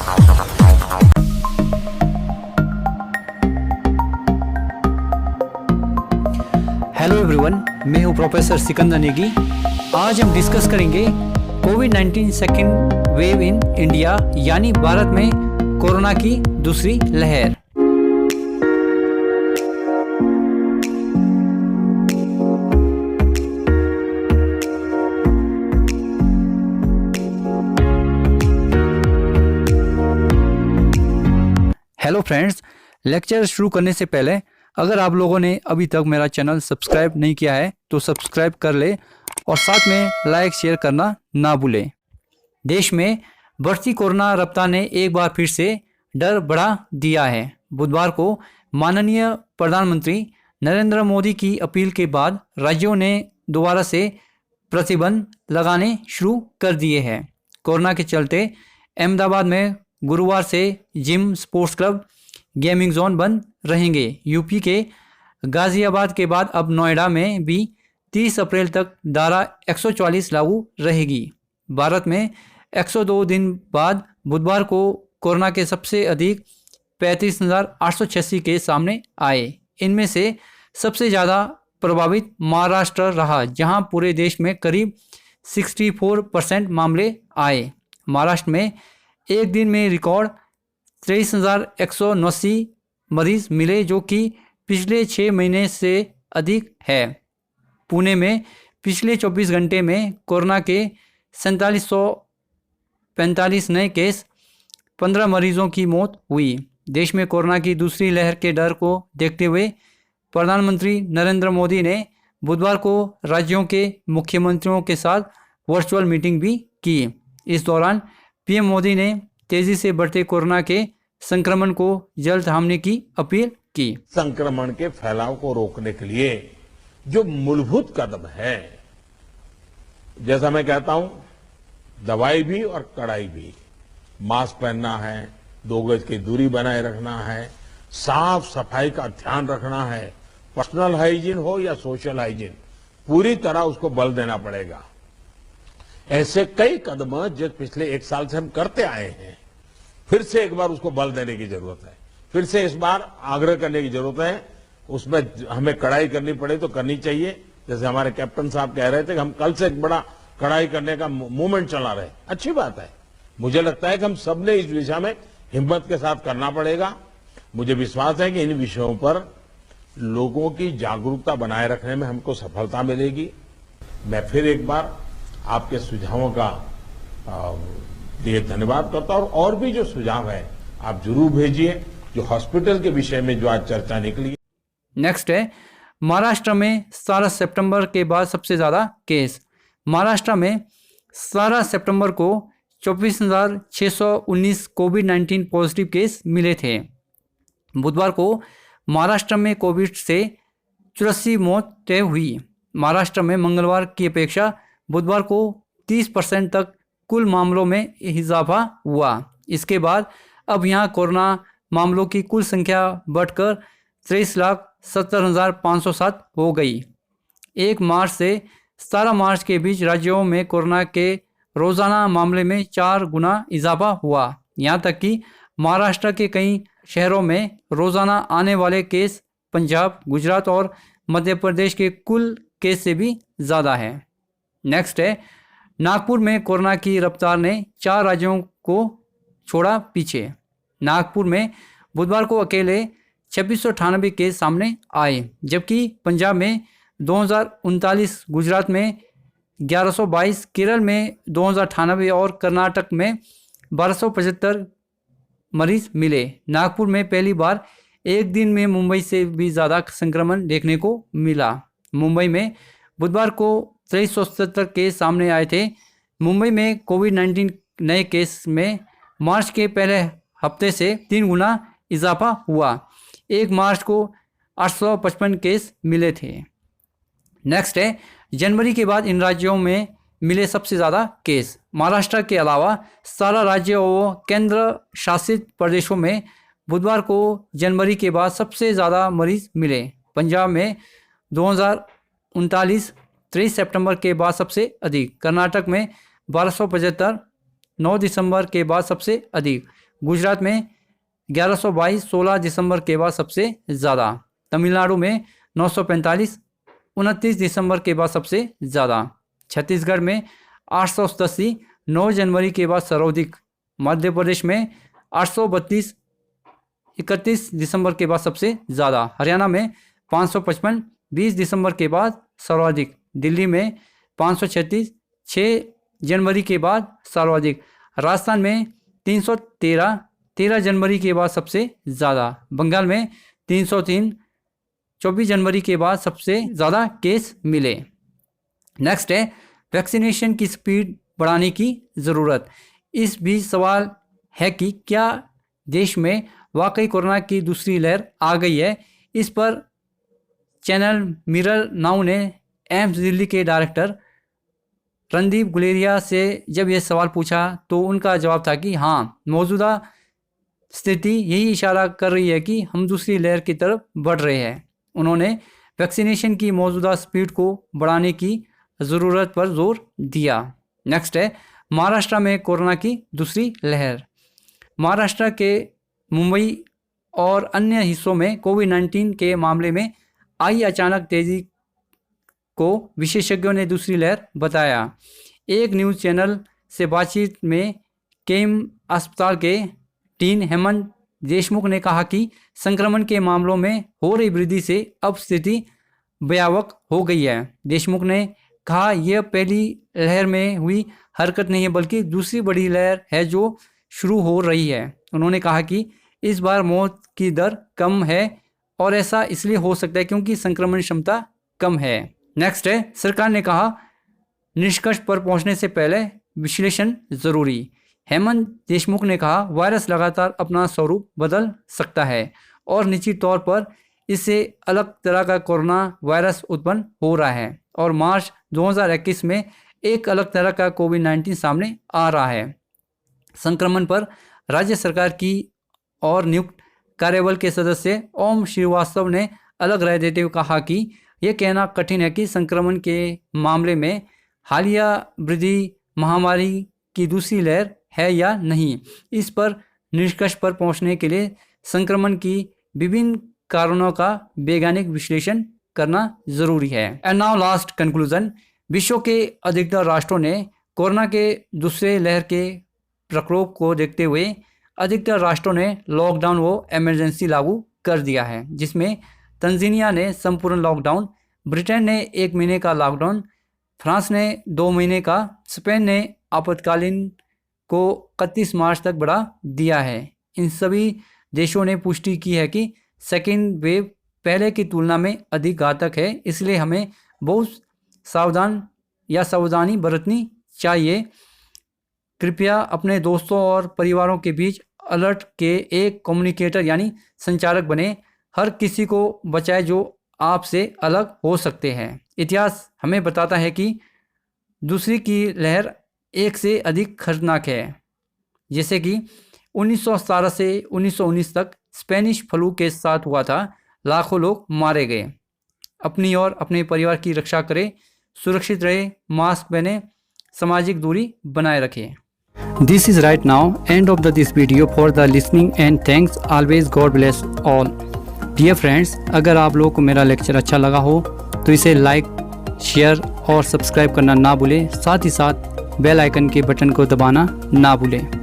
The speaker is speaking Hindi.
हेलो एवरीवन, मैं हूं प्रोफेसर सिकंदर नेगी। आज हम डिस्कस करेंगे कोविड-19 सेकेंड वेव इन इंडिया, यानी भारत में कोरोना की दूसरी लहर। हेलो फ्रेंड्स, लेक्चर शुरू करने से पहले अगर आप लोगों ने अभी तक मेरा चैनल सब्सक्राइब नहीं किया है तो सब्सक्राइब कर ले और साथ में लाइक शेयर करना ना भूलें। देश में बढ़ती कोरोना रफ्तार ने एक बार फिर से डर बढ़ा दिया है। बुधवार को माननीय प्रधानमंत्री नरेंद्र मोदी की अपील के बाद राज्यों ने दोबारा से प्रतिबंध लगाने शुरू कर दिए हैं। कोरोना के चलते अहमदाबाद में गुरुवार से gym, sports club, gaming zone बंद रहेंगे। यूपी के गाजियाबाद के बाद अब नोएडा में भी 30 अप्रैल तक धारा 144 लागू रहेगी। भारत में 102 दिन बाद बुधवार को कोरोना के सबसे अधिक 35,886 केस सामने आए। इनमें से सबसे ज़्यादा प्रभावित महाराष्ट्र रहा, जहां पूरे देश में करीब 64% मामले आए। महाराष्ट्र में एक दिन में रिकॉर्ड 23,189 मरीज मिले, जो कि पिछले 6 महीने से अधिक है। पुणे में पिछले 24 घंटे में कोरोना के 4745 नए केस, 15 मरीजों की मौत हुई। देश में कोरोना की दूसरी लहर के डर को देखते हुए प्रधानमंत्री नरेंद्र मोदी ने बुधवार को राज्यों के मुख्यमंत्रियों के साथ वर्चुअल मीटिंग भी की। इस दौरान पीएम मोदी ने तेजी से बढ़ते कोरोना के संक्रमण को जल्द थामने की अपील की। संक्रमण के फैलाव को रोकने के लिए जो मूलभूत कदम है, जैसा मैं कहता हूं, दवाई भी और कड़ाई भी। मास्क पहनना है, 2 गज की दूरी बनाए रखना है, साफ सफाई का ध्यान रखना है। पर्सनल हाइजीन हो या सोशल हाइजीन, पूरी तरह उसको बल देना पड़ेगा। ऐसे कई कदम जो पिछले 1 साल से हम करते आए हैं, फिर से एक बार उसको बल देने की जरूरत है। फिर से इस बार आग्रह करने की जरूरत है। उसमें हमें कड़ाई करनी पड़े तो करनी चाहिए। जैसे हमारे कैप्टन साहब कह रहे थे कि हम कल से एक बड़ा कड़ाई करने का मूवमेंट चला रहे, अच्छी बात है। मुझे लगता है कि हम सबने इस दिशा में हिम्मत के साथ करना पड़ेगा। मुझे विश्वास है कि इन विषयों पर लोगों की जागरूकता बनाए रखने में हमको सफलता मिलेगी। मैं फिर एक बार आपके सुझावों का लिए धन्यवाद करता हूं, और भी जो सुझाव है आप जरूर भेजिए, जो हॉस्पिटल के विषय में जो आज चर्चा निकली। नेक्स्ट है महाराष्ट्र में 17 सितंबर के बाद सबसे ज़्यादा केस। महाराष्ट्र में 17 सितंबर को 24,619 कोविड-19 पॉजिटिव केस मिले थे। बुधवार को महाराष्ट्र में कोविड से 84 मौत तय हुई। महाराष्ट्र में मंगलवार की अपेक्षा बुधवार को 30% तक कुल मामलों में इजाफा हुआ। इसके बाद अब यहां कोरोना मामलों की कुल संख्या बढ़कर 23,70,507 हो गई। 1 मार्च से 17 मार्च के बीच राज्यों में कोरोना के रोजाना मामले में 4 गुना इजाफा हुआ। यहां तक कि महाराष्ट्र के कई शहरों में रोजाना आने वाले केस पंजाब, गुजरात और मध्य प्रदेश के कुल केस से भी ज़्यादा है। नेक्स्ट है नागपुर में कोरोना की रफ्तार ने 4 राज्यों को छोड़ा पीछे। नागपुर में बुधवार को अकेले 2698 केस सामने आए, जबकि पंजाब में 2039, गुजरात में 1122, केरल में 2098 और कर्नाटक में 1275 मरीज मिले। नागपुर में पहली बार एक दिन में मुंबई से भी ज़्यादा संक्रमण देखने को मिला। मुंबई में बुधवार को 2370 केस सामने आए थे। मुंबई में कोविड-19 नए केस में मार्च के पहले हफ्ते से 3 गुना इजाफा हुआ। 1 मार्च को 855 केस मिले थे। नेक्स्ट है जनवरी के बाद इन राज्यों में मिले सबसे ज़्यादा केस। महाराष्ट्र के अलावा 17 राज्यों व केंद्र शासित प्रदेशों में बुधवार को जनवरी के बाद सबसे ज़्यादा मरीज मिले। पंजाब में 2039, 23 सितंबर के बाद सबसे अधिक। कर्नाटक में 1275, 9 दिसंबर के बाद सबसे अधिक। गुजरात में 1122 16 दिसंबर के बाद सबसे ज़्यादा। तमिलनाडु में 945 29 दिसंबर के बाद सबसे ज़्यादा। छत्तीसगढ़ में 887 9 जनवरी के बाद सर्वाधिक। मध्य प्रदेश में 832 31 दिसंबर के बाद सबसे ज़्यादा। हरियाणा में 555 20 दिसंबर के बाद सर्वाधिक। दिल्ली में 536 6 जनवरी के बाद सर्वाधिक। राजस्थान में 313 13 जनवरी के बाद सबसे ज़्यादा। बंगाल में 303 24 जनवरी के बाद सबसे ज़्यादा केस मिले। नेक्स्ट है वैक्सीनेशन की स्पीड बढ़ाने की ज़रूरत। इस बीच सवाल है कि क्या देश में वाकई कोरोना की दूसरी लहर आ गई है। इस पर चैनल मिरर नाउ ने एम्स दिल्ली के डायरेक्टर रणदीप गुलेरिया से जब यह सवाल पूछा तो उनका जवाब था कि हाँ, मौजूदा स्थिति यही इशारा कर रही है कि हम दूसरी लहर की तरफ बढ़ रहे हैं। उन्होंने वैक्सीनेशन की मौजूदा स्पीड को बढ़ाने की ज़रूरत पर जोर दिया। नेक्स्ट है महाराष्ट्र में कोरोना की दूसरी लहर। महाराष्ट्र के मुंबई और अन्य हिस्सों में कोविड-19 के मामले में आई अचानक तेज़ी को विशेषज्ञों ने दूसरी लहर बताया। एक न्यूज़ चैनल से बातचीत में केम अस्पताल के डीन हेमंत देशमुख ने कहा कि संक्रमण के मामलों में हो रही वृद्धि से अब स्थिति भयावह हो गई है। देशमुख ने कहा यह पहली लहर में हुई हरकत नहीं है बल्कि दूसरी बड़ी लहर है जो शुरू हो रही है। उन्होंने कहा कि इस बार मौत की दर कम है और ऐसा इसलिए हो सकता है क्योंकि संक्रमण क्षमता कम है। नेक्स्ट है सरकार ने कहा निष्कर्ष पर पहुंचने से पहले विश्लेषण जरूरी। हेमंत देशमुख ने कहा वायरस लगातार अपना स्वरूप बदल सकता है और निश्चित तौर पर इससे अलग तरह का कोरोना वायरस उत्पन्न हो रहा है और मार्च 2021 में एक अलग तरह का कोविड-19 सामने आ रहा है। संक्रमण पर राज्य सरकार की और नियुक्त कार्यबल के सदस्य ओम श्रीवास्तव ने अलग राय देते हुए कहा कि यह कहना कठिन है कि संक्रमण के मामले में हालिया वृद्धि महामारी की दूसरी लहर है या नहीं। इस पर निष्कर्ष पर पहुंचने के लिए संक्रमण की विभिन्न कारणों का वैज्ञानिक विश्लेषण करना जरूरी है। And now last conclusion. विश्व के अधिकतर राष्ट्रों ने कोरोना के दूसरे लहर के प्रकोप को देखते हुए अधिकतर राष्ट्रों ने लॉकडाउन व इमरजेंसी लागू कर दिया है, जिसमें तंजानिया ने संपूर्ण लॉकडाउन, ब्रिटेन ने 1 महीने का लॉकडाउन, फ्रांस ने 2 महीने का, स्पेन ने आपातकालीन को 31 मार्च तक बढ़ा दिया है। इन सभी देशों ने पुष्टि की है कि सेकेंड वेव पहले की तुलना में अधिक घातक है, इसलिए हमें बहुत सावधानी बरतनी चाहिए। कृपया अपने दोस्तों और परिवारों के बीच अलर्ट के एक कम्युनिकेटर यानी संचारक बने। हर किसी को बचाए जो आपसे अलग हो सकते हैं। इतिहास हमें बताता है कि दूसरी की लहर एक से अधिक खतरनाक है, जैसे कि 1917 से 1919 तक स्पेनिश फ्लू के साथ हुआ था। लाखों लोग मारे गए। अपनी और अपने परिवार की रक्षा करें, सुरक्षित रहे, मास्क पहने, सामाजिक दूरी बनाए रखें। This is right now end of this video for the listening and thanks always God bless all. Dear friends, अगर आप लोगों को मेरा लेक्चर अच्छा लगा हो तो इसे लाइक, शेयर और सब्सक्राइब करना ना भूलें। साथ ही साथ बेल आइकन के बटन को दबाना ना भूलें।